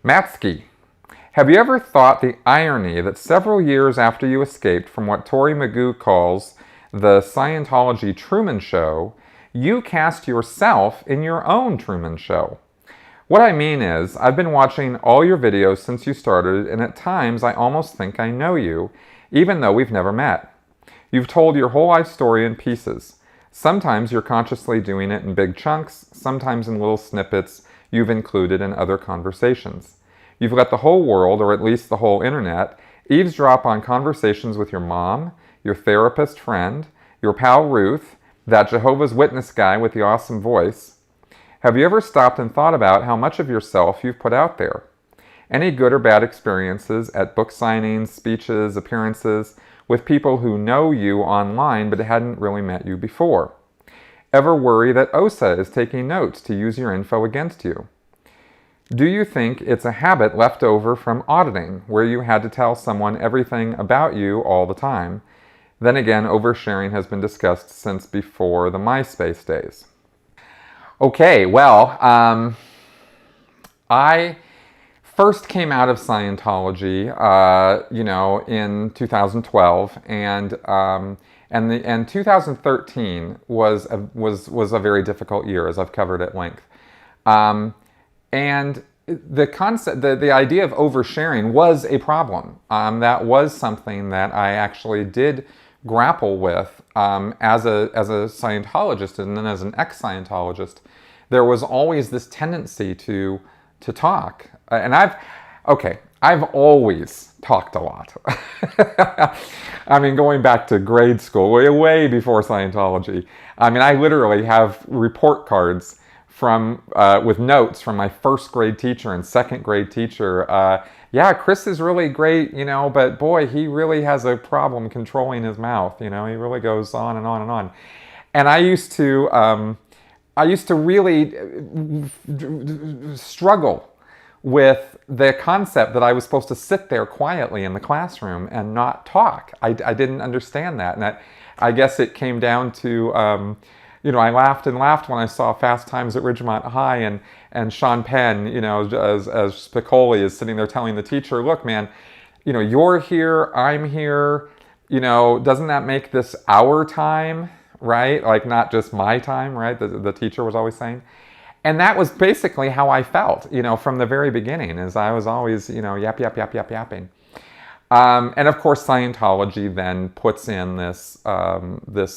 Matsky, have you ever thought the irony that several years after you escaped from what Tori Magoo calls the Scientology Truman Show, you cast yourself in your own Truman Show? What I mean is, I've been watching all your videos since you started, and at times I almost think I know you, even though we've never met. You've told your whole life story in pieces. Sometimes you're consciously doing it in big chunks, sometimes in little snippets you've included in other conversations. You've let the whole world, or at least the whole internet, eavesdrop on conversations with your mom, your therapist friend, your pal Ruth, that Jehovah's Witness guy with the awesome voice. Have you ever stopped and thought about how much of yourself you've put out there? Any good or bad experiences at book signings, speeches, appearances, with people who know you online but hadn't really met you before? Ever worry that OSA is taking notes to use your info against you? Do you think it's a habit left over from auditing, where you had to tell someone everything about you all the time? Then again, oversharing has been discussed since before the MySpace days. Okay, well, I first came out of Scientology, in 2012, and 2013 was a very difficult year, as I've covered at length. And the concept, the idea of oversharing was a problem. That was something that I actually did grapple with as a Scientologist, and then as an ex-Scientologist. There was always this tendency to talk, and I've always talked a lot. I mean, going back to grade school, way before Scientology. I mean, I literally have report cards with notes from my first grade teacher and second grade teacher. Yeah, Chris is really great, but boy, he really has a problem controlling his mouth. He really goes on and on and on. And I used to really struggle with the concept that I was supposed to sit there quietly in the classroom and not talk. I didn't understand that. And I guess it came down to, I laughed and laughed when I saw Fast Times at Ridgemont High and Sean Penn, as Spicoli is sitting there telling the teacher, look, man, you're here, I'm here, doesn't that make this our time, right? Like, not just my time, right? The teacher was always saying. And that was basically how I felt, from the very beginning, as I was always, yapping. And of course, Scientology then puts in this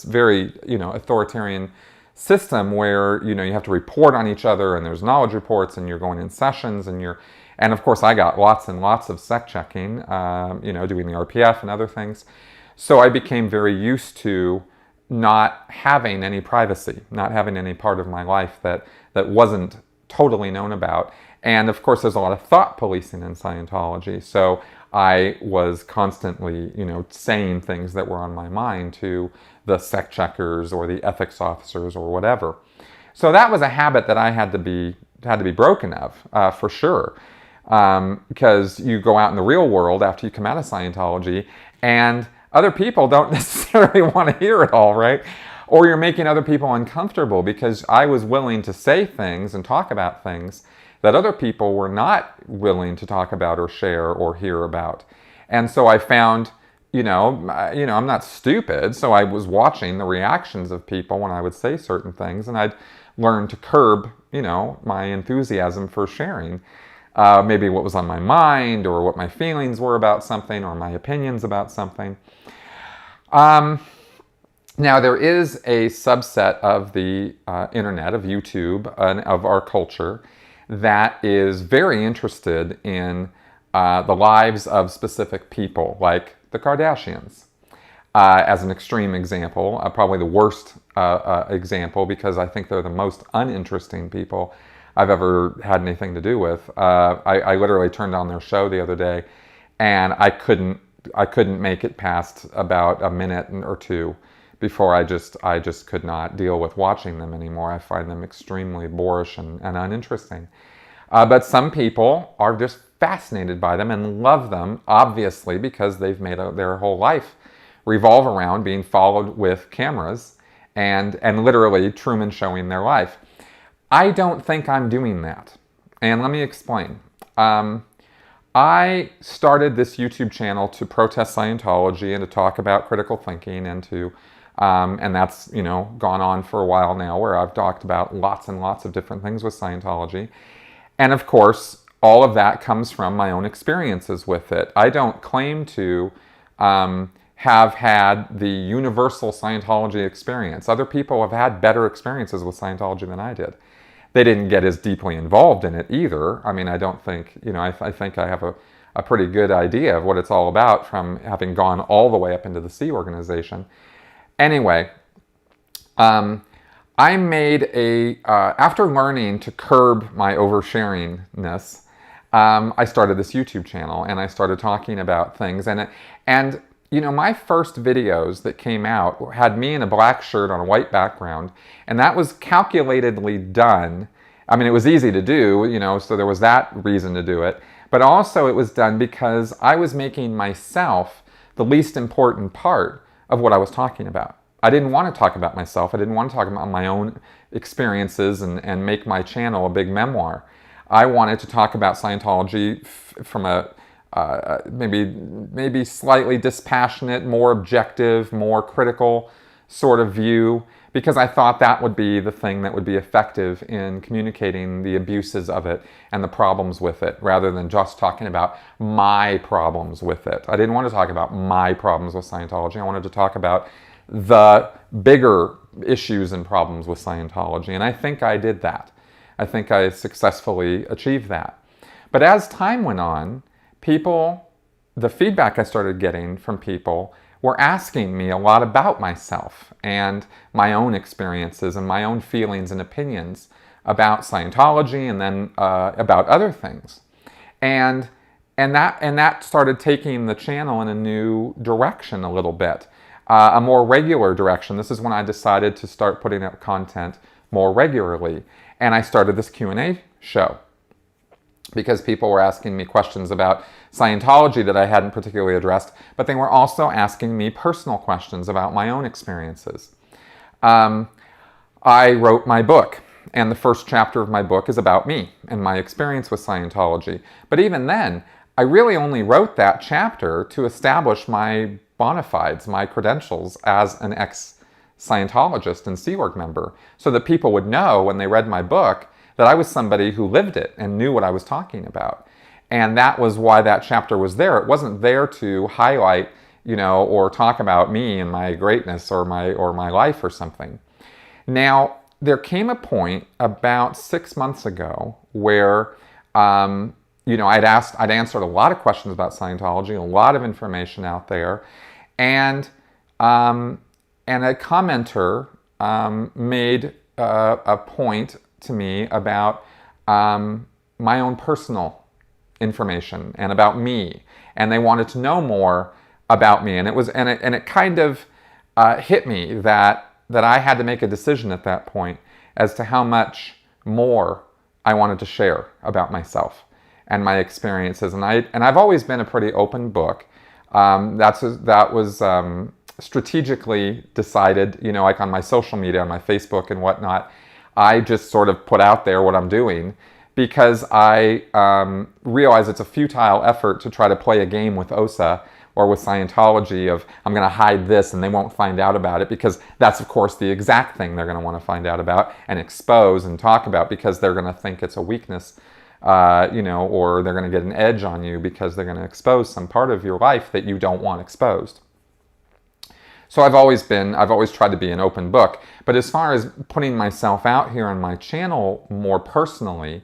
very, authoritarian system where, you have to report on each other, and there's knowledge reports, and you're going in sessions, and of course, I got lots and lots of sec checking, doing the RPF and other things. So I became very used to not having any privacy, not having any part of my life that wasn't totally known about. And of course, there's a lot of thought policing in Scientology. So I was constantly, saying things that were on my mind to the sec checkers or the ethics officers or whatever. So that was a habit that I had to be broken of, for sure. Because you go out in the real world after you come out of Scientology, and other people don't necessarily want to hear it all, right? Or you're making other people uncomfortable, because I was willing to say things and talk about things that other people were not willing to talk about or share or hear about. And so I found, I'm not stupid, so I was watching the reactions of people when I would say certain things, and I'd learn to curb, my enthusiasm for sharing. Maybe what was on my mind, or what my feelings were about something, or my opinions about something. Now, there is a subset of the internet, of YouTube, and of our culture that is very interested in the lives of specific people, like the Kardashians, as an extreme example, probably the worst example, because I think they're the most uninteresting people I've ever had anything to do with. I literally turned on their show the other day, and I couldn't make it past about a minute or two before I just could not deal with watching them anymore. I find them extremely boorish and uninteresting. But some people are just fascinated by them and love them, obviously, because they've made their whole life revolve around being followed with cameras and literally Truman showing their life. I don't think I'm doing that. And let me explain. I started this YouTube channel to protest Scientology and to talk about critical thinking and to, and that's, gone on for a while now, where I've talked about lots and lots of different things with Scientology. And of course, all of that comes from my own experiences with it. I don't claim to have had the universal Scientology experience. Other people have had better experiences with Scientology than I did. They didn't get as deeply involved in it either. I mean, I don't think, I think I have a pretty good idea of what it's all about from having gone all the way up into the Sea Organization. Anyway, I made after learning to curb my oversharingness, I started this YouTube channel and I started talking about things. And my first videos that came out had me in a black shirt on a white background, and that was calculatedly done. I mean, it was easy to do, so there was that reason to do it. But also it was done because I was making myself the least important part of what I was talking about. I didn't want to talk about myself. I didn't want to talk about my own experiences and make my channel a big memoir. I wanted to talk about Scientology from a maybe slightly dispassionate, more objective, more critical sort of view, because I thought that would be the thing that would be effective in communicating the abuses of it and the problems with it, rather than just talking about my problems with it. I didn't want to talk about my problems with Scientology. I wanted to talk about the bigger issues and problems with Scientology, and I think I did that. I think I successfully achieved that. But as time went on, the feedback I started getting from people were asking me a lot about myself and my own experiences and my own feelings and opinions about Scientology, and then about other things. And that started taking the channel in a new direction a little bit, a more regular direction. This is when I decided to start putting out content more regularly. And I started this Q&A show because people were asking me questions about Scientology that I hadn't particularly addressed, but they were also asking me personal questions about my own experiences. I wrote my book, and the first chapter of my book is about me and my experience with Scientology. But even then, I really only wrote that chapter to establish my bona fides, my credentials as an ex-Scientologist and Sea Org member, so that people would know when they read my book that I was somebody who lived it and knew what I was talking about. And that was why that chapter was there. It wasn't there to highlight, or talk about me and my greatness or my life or something. Now, there came a point about 6 months ago where, I'd answered a lot of questions about Scientology, a lot of information out there, and a commenter made a point to me about my own personal information and about me, and they wanted to know more about me, and it kind of hit me that I had to make a decision at that point as to how much more I wanted to share about myself and my experiences, and I've always been a pretty open book. That was strategically decided, like on my social media, on my Facebook and whatnot. I just sort of put out there what I'm doing because I realize it's a futile effort to try to play a game with OSA or with Scientology of, I'm going to hide this and they won't find out about it, because that's, of course, the exact thing they're going to want to find out about and expose and talk about, because they're going to think it's a weakness, or they're going to get an edge on you because they're going to expose some part of your life that you don't want exposed. So I've always tried to be an open book. But as far as putting myself out here on my channel more personally,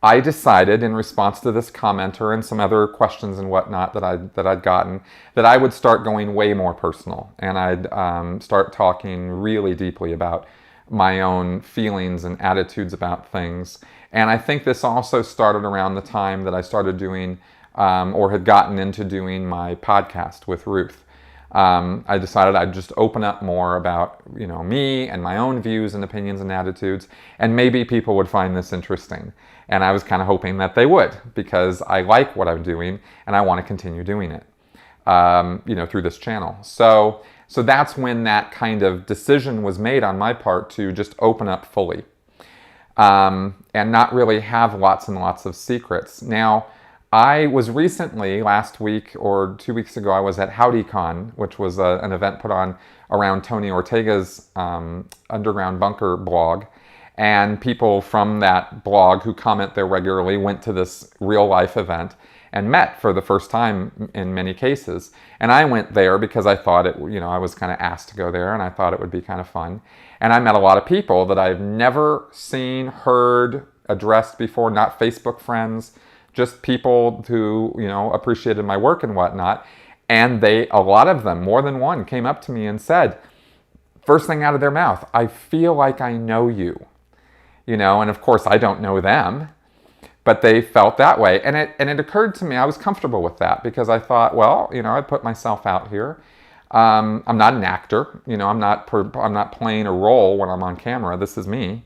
I decided, in response to this commenter and some other questions and whatnot that I'd gotten, that I would start going way more personal, and I'd start talking really deeply about my own feelings and attitudes about things. And I think this also started around the time that I started doing, or had gotten into doing, my podcast with Ruth. I decided I'd just open up more about, me and my own views and opinions and attitudes, and maybe people would find this interesting. And I was kind of hoping that they would, because I like what I'm doing and I want to continue doing it, through this channel. So that's when that kind of decision was made on my part to just open up fully. and not really have lots and lots of secrets. Now, I was recently, last week or 2 weeks ago, I was at HowdyCon, which was an event put on around Tony Ortega's Underground Bunker blog. And people from that blog who comment there regularly went to this real life event and met for the first time in many cases. And I went there because I thought I was kind of asked to go there, and I thought it would be kind of fun. And I met a lot of people that I've never seen, heard, addressed before, not Facebook friends, just people who, appreciated my work and whatnot. And a lot of them, more than one, came up to me and said, first thing out of their mouth, I feel like I know you. And of course I don't know them, but they felt that way. And it occurred to me, I was comfortable with that because I thought, well, I put myself out here. I'm not an actor, I'm not playing a role when I'm on camera. This is me.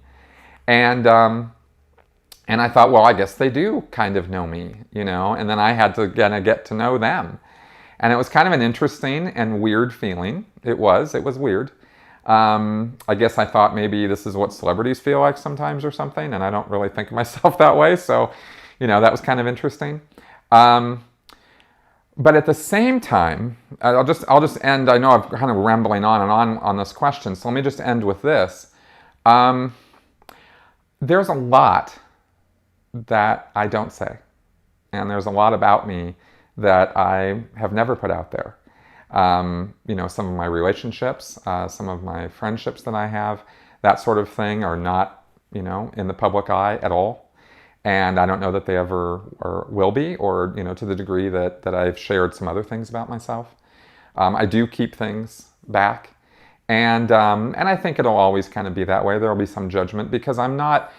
And I thought, well, I guess they do kind of know me, and then I had to get to know them. And it was kind of an interesting and weird feeling. It was weird. I guess I thought maybe this is what celebrities feel like sometimes or something, and I don't really think of myself that way. So, that was kind of interesting. But at the same time, I'll just end. I know I'm kind of rambling on and on this question, so let me just end with this. There's a lot that I don't say, and there's a lot about me that I have never put out there. Some of my relationships, some of my friendships that I have, that sort of thing are not, in the public eye at all. And I don't know that they ever or will be, or, to the degree that I've shared some other things about myself. I do keep things back. And I think it'll always kind of be that way. There'll be some judgment because I'm not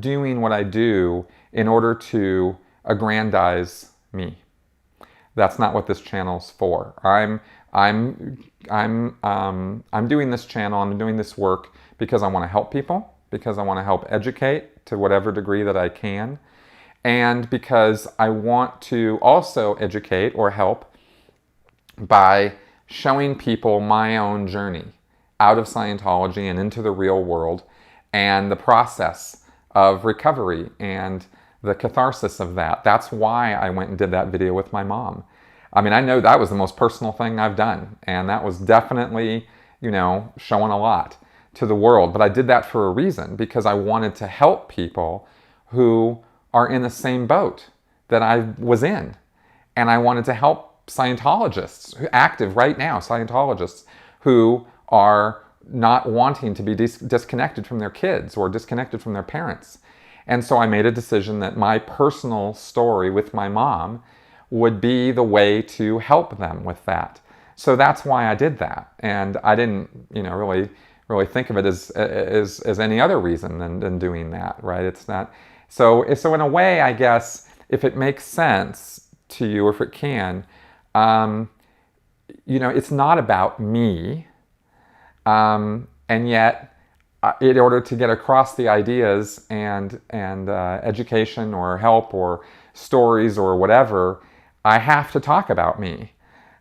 doing what I do in order to aggrandize me. That's not what this channel's for. I'm doing this channel, I'm doing this work because I want to help people, because I want to help educate to whatever degree that I can, and because I want to also educate or help by showing people my own journey out of Scientology and into the real world, and the process of recovery and the catharsis of that. That's why I went and did that video with my mom. I mean, I know that was the most personal thing I've done, and that was definitely, showing a lot to the world. But I did that for a reason, because I wanted to help people who are in the same boat that I was in. And I wanted to help Scientologists, active right now, Scientologists who are not wanting to be disconnected from their kids or disconnected from their parents. And so I made a decision that my personal story with my mom would be the way to help them with that. So that's why I did that. And I didn't, really think of it as any other reason than doing that, right? It's not. So in a way, I guess, if it makes sense to you, or if it can, it's not about me. And yet, in order to get across the ideas and education or help or stories or whatever, I have to talk about me.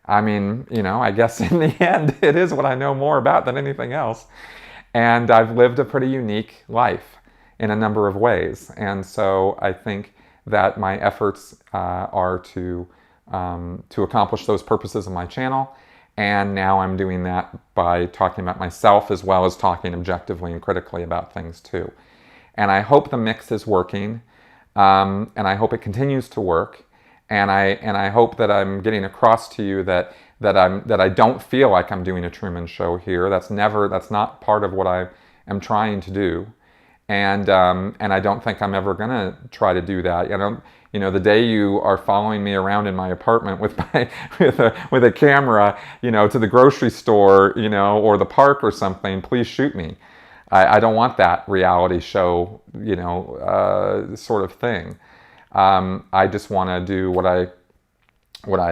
I mean, I guess in the end, it is what I know more about than anything else. And I've lived a pretty unique life in a number of ways. And so I think that my efforts are to accomplish those purposes of my channel. And now I'm doing that by talking about myself, as well as talking objectively and critically about things too. And I hope the mix is working, and I hope it continues to work. And I hope that I'm getting across to you that I don't feel like I'm doing a Truman Show here. That's not part of what I am trying to do. And I don't think I'm ever gonna try to do that. The day you are following me around in my apartment with a camera, to the grocery store, or the park or something, please shoot me. I don't want that reality show, sort of thing. I just want to do what I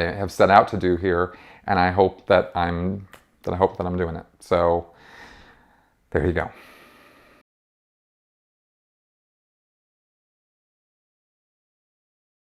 have set out to do here, and I hope that I'm doing it. So there you go.